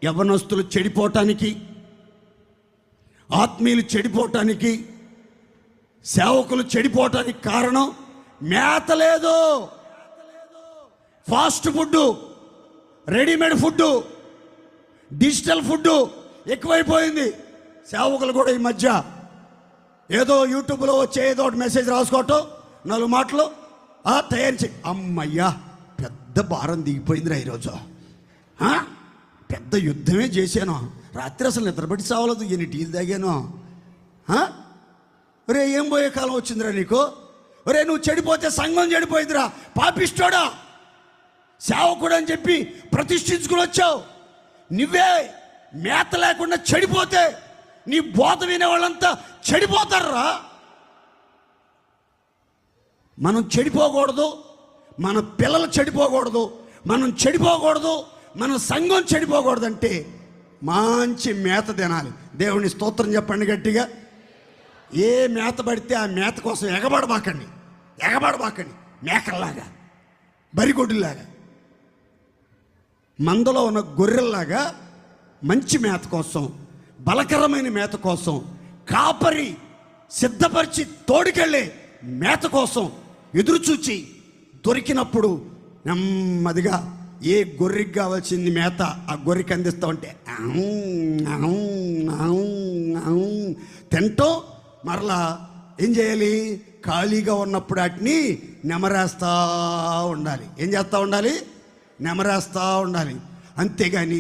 యవ్వనస్తులు చెడిపోవటానికి, ఆత్మీయులు చెడిపోవటానికి, సేవకులు చెడిపోవటానికి కారణం మేత లేదు. Fast food, readymade food, digital food ఎక్కువైపోయింది. సేవకులు కూడా ఈ మధ్య ఏదో యూట్యూబ్లో వచ్చే ఏదో ఒకటి మెసేజ్ రాసుకోవటం, 4 మాటలు తయారు చేయి. అమ్మయ్యా, పెద్ద భారం దిగిపోయిందిరా ఈరోజు. పెద్ద యుద్ధమే చేశాను, రాత్రి అసలు నిద్రపట్టి చావలేదు, ఎన్ని టీలు తాగాను. ఒరే, ఏం పోయే కాలం వచ్చిందిరా నీకు? ఒరే, నువ్వు చెడిపోతే సంఘం చెడిపోయిందిరా, పాపిష్టోడా. సేవకుడు అని చెప్పి ప్రతిష్ఠించుకుని వచ్చావు, నువ్వే మేత లేకుండా చెడిపోతే నీ బోధ వినే వాళ్ళంతా చెడిపోతారా? మనం చెడిపోకూడదు, మన పిల్లలు చెడిపోకూడదు, మనం చెడిపోకూడదు, మన సంఘం చెడిపోకూడదంటే మంచి మేత తినాలి. దేవుని స్తోత్రం చెప్పండి గట్టిగా. ఏ మేత పడితే ఆ మేత కోసం ఎగబడబాకండి, మేకల్లాగా, బరిగొడ్డులాగా. మందలో ఉన్న గొర్రెల్లాగా మంచి మేత కోసం, బలకరమైన మేత కోసం, కాపరి సిద్ధపరిచి తోడుకెళ్ళే మేత కోసం ఎదురుచూచి దొరికినప్పుడు నెమ్మదిగా ఏ గొర్రెకి కావాల్సింది మేత ఆ గొర్రెకి అందిస్తూ ఉంటే తింటూ మరలా ఏం చేయాలి? ఖాళీగా ఉన్నప్పుడు వాటిని నెమరేస్తూ ఉండాలి. ఏం చేస్తూ ఉండాలి? నెమరేస్తూ ఉండాలి. అంతేగాని